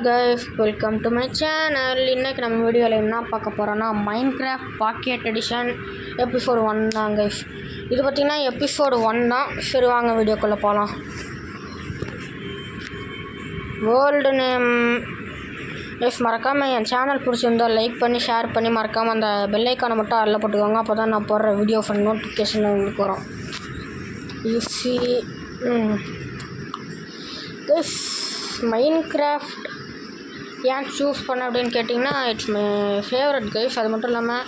Guys, welcome to my channel. இன்றைக்கி நம்ம வீடியோவில் என்ன பார்க்க போகிறோன்னா மைன்கிராஃப்ட் பாக்கெட் எடிஷன் எபிசோடு 1 தான் கைஸ். இது பார்த்திங்கன்னா எபிசோடு 1 தான். சரி வாங்க வீடியோக்குள்ளே போகலாம். வேர்ல்டு நேம் கைஸ், மறக்காமல் என் சேனல் பிடிச்சிருந்தால் லைக் பண்ணி ஷேர் பண்ணி மறக்காமல் அந்த பெல்லைக்கானை மட்டும் அதில் போட்டுக்கோங்க. அப்போ தான் நான் போடுற வீடியோ ஃபன் நோட்டிஃபிகேஷன் உங்களுக்கு வரும். ஈஸி கைஸ், மைன்கிராஃப்ட் ஏன் சூஸ் பண்ண அப்படின்னு கேட்டிங்கன்னா இட்ஸ் மை ஃபேவரட் கைஸ். அது மட்டும் இல்லாமல்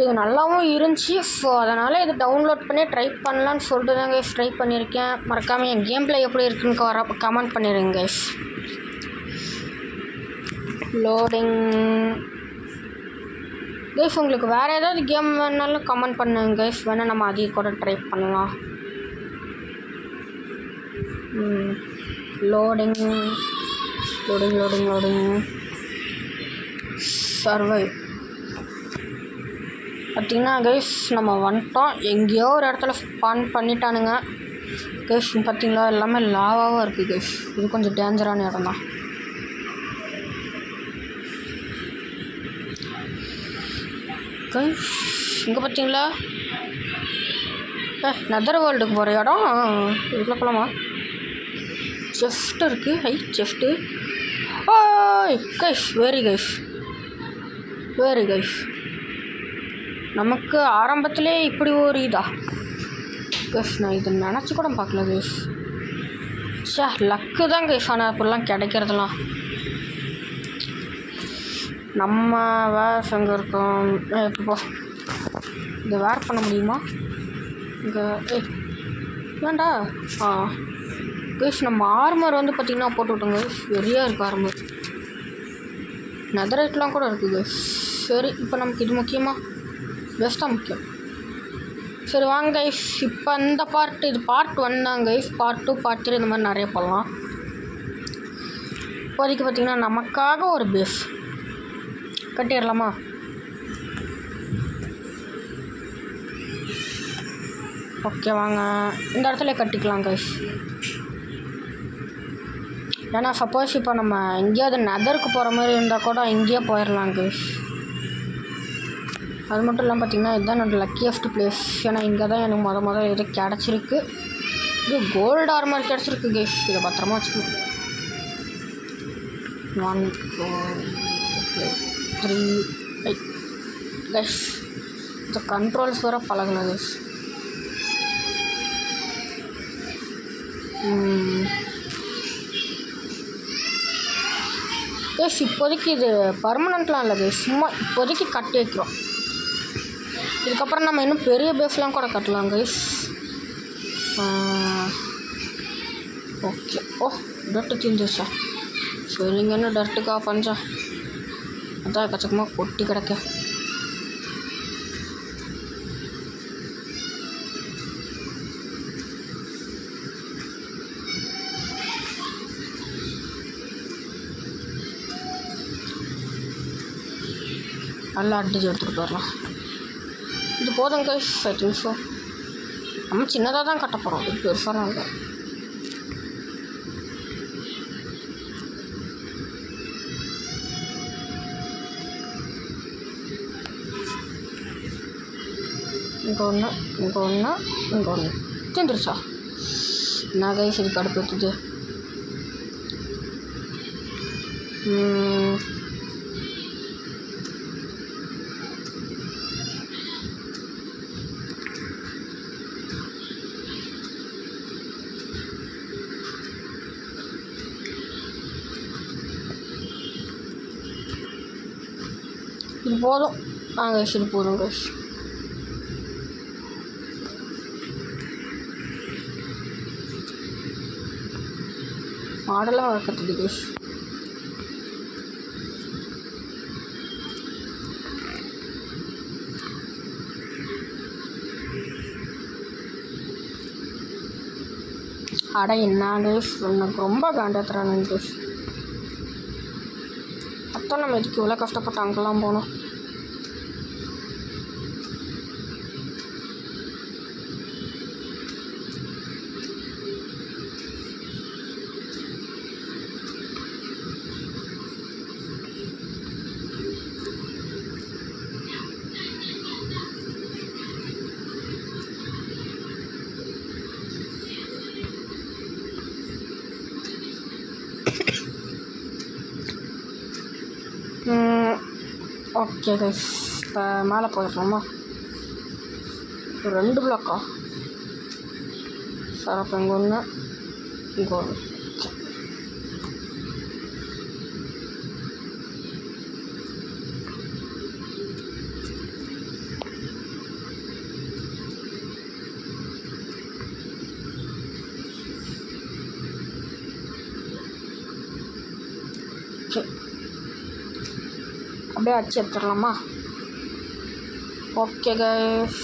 இது நல்லாவும் இருந்துச்சு. ஸோ அதனால் இது டவுன்லோட் பண்ணி ட்ரை பண்ணலான்னு சொல்லிட்டு தான் கைஸ் ட்ரை பண்ணியிருக்கேன். மறக்காமல் என் கேம் பிளே எப்படி இருக்குன்னு கமெண்ட் பண்ணிடுங்க கைஸ். லோடிங் கைஸ், உங்களுக்கு வேறு ஏதாவது கேம் வேணாலும் கமெண்ட் பண்ணுங்க கைஸ். வேணால் நம்ம அதையும் கூட ட்ரை பண்ணலாம். லோடிங் சர்வைவ் பார்த்திங்கன்னா கைஸ் நம்ம வந்துட்டோம். எங்கேயோ ஒரு இடத்துல ஸ்பான் பண்ணிட்டானுங்க கைஸ். பார்த்திங்களா, எல்லாமே லாவாகவும் இருக்குது கைஸ். இது கொஞ்சம் டேஞ்சரான இடம் தான் கைஸ். இங்கே பார்த்திங்களா நெதர் வேர்ல்டுக்கு போகிற இடம். இதுக்குள்ளே போகலாமா? செஸ்ட் இருக்குது. High chest. ஓய் கைஸ், வெரி கைஸ். நமக்கு ஆரம்பத்திலே இப்படி ஒரு இதா கைஸ், நான் இது நினச்சி கூட பார்க்கல கைஸ். லக்கு தான் கைஸ். ஆனால் இப்படிலாம் கிடைக்கிறதுலாம் நம்ம வேர் எங்கே இருக்கோம்? இப்போ இதை வேர் பண்ண முடியுமா? இங்கே வேண்டா. கைஸ், நம்ம ஆர்மர் வந்து பார்த்திங்கன்னா போட்டு விட்டோங்க கைஸ். வெறியாக இருக்குது ஆர்மர். நெதரைட்லாம் கூட இருக்குது கைஸ். சரி, இப்போ நமக்கு இது முக்கியமாக பெஸ்ட்டாக முக்கியம். சரி வாங்க கைஸ், இப்போ இந்த இது பார்ட் 1 தான் கைஸ். பார்ட் 2 பார்ட் 3 இந்த மாதிரி நிறைய போடலாம். இப்போதைக்கு பார்த்திங்கன்னா நமக்காக ஒரு பேஸ் கட்டிடலாமா? ஓகே வாங்க, இந்த இடத்துல கட்டிக்கலாம் கைஸ். ஏன்னா சப்போஸ் இப்போ நம்ம எங்கேயாவது நெதருக்கு போகிற மாதிரி இருந்தால் கூட இங்கேயே போயிடலாம் கைஸ். அது மட்டும் இல்லாமல் பார்த்திங்கன்னா இதுதான் என்னோடய லக்கியஸ்ட் பிளேஸ். ஏன்னா இங்கே தான் எனக்கு முதல் இது கிடச்சிருக்கு. இது கோல்டு ஆர்மர் கிடச்சிருக்கு கைஸ். இதை பத்திரமா வச்சுக்கணும். 1 2 3 8 கைஸ். இந்த கண்ட்ரோல்ஸ் வேறு பழகலாம் கைஸ். கைஸ், இப்போதைக்கு இது பர்மனெண்ட்லாம் இல்லை கைஸ். சும்மா இப்போதைக்கு கட்டி வைக்கிறோம். இதுக்கப்புறம் நம்ம இன்னும் பெரிய பேஸ்லாம் கூட கட்டலாம் கைஸ். ஓகே. டர்ட்டு தீந்துச்சா? சரிங்க, என்ன டர்ட்டுக்கா பஞ்சா? அதான் கச்சக்கமாக கொட்டி கிடக்க. நல்லா அடிச்சு எடுத்துகிட்டு போயிடலாம். இது போதும் கைஸ். I think so. நம்ம சின்னதாக தான் கட்ட போகிறோம். இது பெருசாக இல்லை. இங்கே ஒன்று தீந்துருச்சா? என்ன கைஸ், இது கடுப்பு எடுத்துது. இது போதும். கைஸ், இது போதும் கைஸ். மாடலாக வளர்க்கறது கைஸ். என்ன கைஸ், எனக்கு ரொம்ப காண்டாத்துறானு கைஸ். அப்போ நம்ம இதுக்கு இவ்வளோ கஷ்டப்பட்டு அங்கெல்லாம் போனோம். ஓகே கைஸ், இப்போ மேலே போயிடலாமா? 2 பிளாக்கா சார்? அப்போ இங்கே ஒன்று, இங்கே ஒன்று. அப்படியே அடிச்சு எடுத்துடலாமா? ஓகே கைஸ்,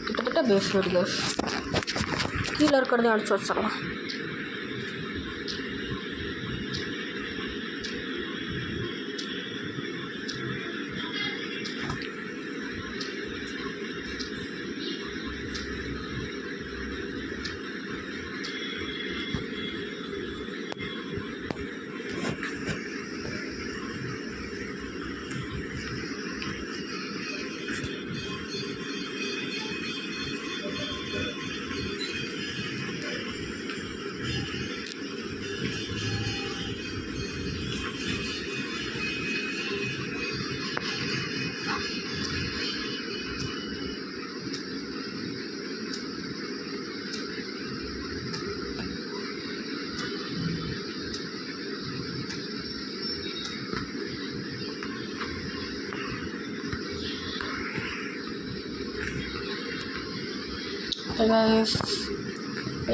கிட்டத்தட்ட பேஸ்மெண்ட் கைஸ், கீழே இருக்கிறதையும் அடிச்சு வச்சிடலாம்.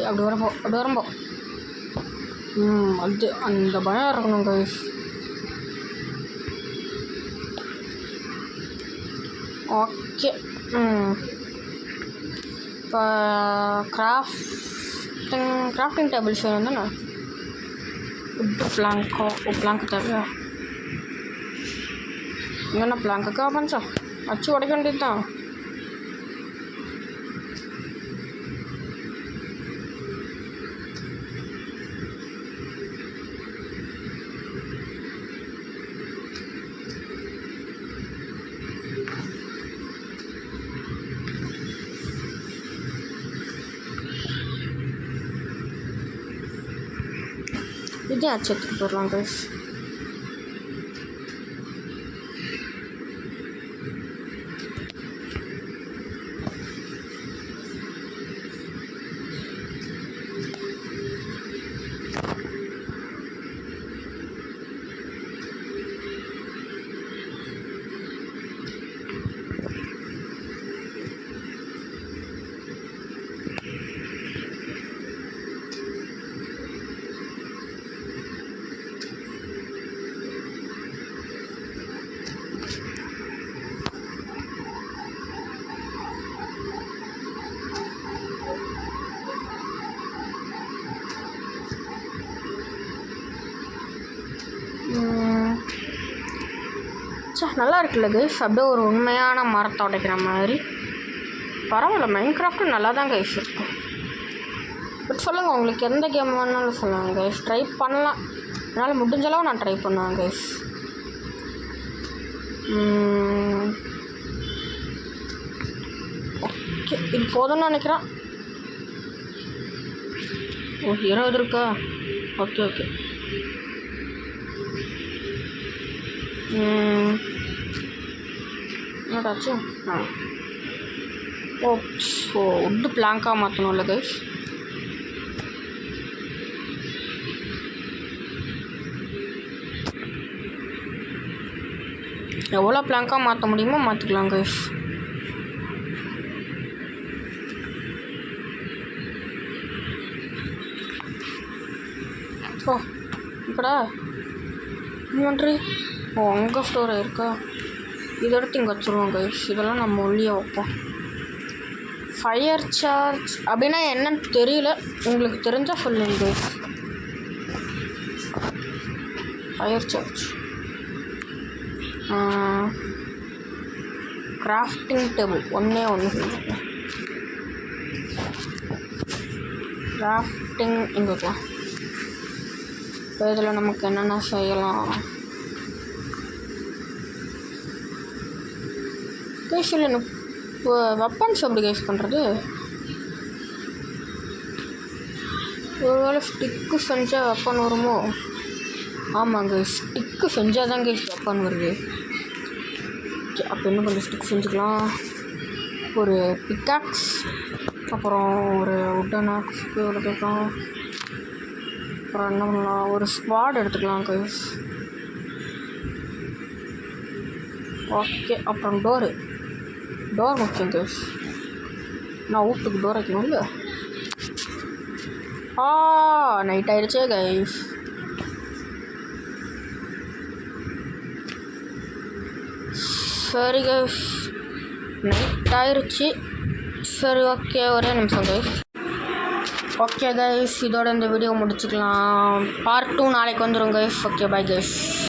அப்படி வரம்போ அது அந்த பயம் இருக்கணும் கைஸ். ஓகே, இப்போ கிராஃப்டிங் டேபிள்ஸ் வேணும்தானே? பிளாங்க் தேவையா? என்ன பிளாங்குக்கா பஞ்சம்? வச்சு உடைக்க வேண்டியது தான். இதே ஆச்சு எடுத்துகிட்டு போயிடலாம் கைஸ். நல்லா இருக்குல்ல கைஸ், அப்படியே ஒரு உண்மையான மரத்தை உடைக்கிற மாதிரி. பரவாயில்ல, மைன்கிராஃப்ட்டும் நல்லா தான் கைஸ் இருக்கும். பட் சொல்லுங்கள், உங்களுக்கு எந்த கேம் வேணாலும் சொல்லுங்கள் கைஸ், ட்ரை பண்ணலாம். என்னால் முடிஞ்சளவு நான் ட்ரை பண்ணுவேன் கைஸ். ஓகே, இது போதும்னு நினைக்கிறேன். 20 இருக்கா? Okay okay. என்னடாச்சு? ஸோ உட்டு பிளாங்காக மாற்றணும்ல கைஸ். எவ்வளோ பிளாங்காக மாற்ற முடியுமோ மாற்றிக்கலாம் கைஸ். ஓ இப்படா இன்வென்ட்ரி. அங்கே ஸ்டோர் இருக்கா? இதை எடுத்து இங்கே வச்சுருவோம் கைஸ். இதெல்லாம் நம்ம ஒல்லியாக வைப்போம். ஃபயர் சார்ஜ் அப்படின்னா என்னன்னு தெரியல, உங்களுக்கு தெரிஞ்சால் சொல்லுங்க guys. Fire charge grafting table ஒன்று செஞ்சுக்கலாம். கிராஃப்டிங் இங்கே வைக்கலாம். இப்போ இதில் நமக்கு என்னென்ன செய்யலாம் கைஸ்? இல்லை இப்போ வெப்பன்ஸ் எப்படி கைஸ் பண்ணுறது? ஒருவேளை ஸ்டிக்கு செஞ்சால் வெப்பன் வருமோ? ஆமாங்க, ஸ்டிக்கு செஞ்சால் தான் கைஸ் வெப்பன் வருது. ஓகே, அப்போ இன்னும் கொஞ்சம் ஸ்டிக் செஞ்சுக்கலாம். ஒரு பிக்காக்ஸ், அப்புறம் ஒரு உட்டன் ஆக்ஸ்க்கு எடுத்துக்கலாம். அப்புறம் என்ன பண்ணலாம், ஒரு ஸ்குவாட் எடுத்துக்கலாம் கைஸ். ஓகே, அப்புறம் டோர் முக்கியம் கைஸ். நான் வீட்டுக்கு டோர் வைக்கணும்ல. நைட் ஆயிடுச்சே கைஸ். சரி கைஸ், நைட் ஆயிடுச்சு. சரி ஓகே, ஒரே நிமிஷம் கைஸ். ஓகே கைஸ், இதோட இந்த வீடியோ முடிச்சுக்கலாம். பார்ட் 2 நாளைக்கு வந்துடும் கைஸ். Okay, bye guys.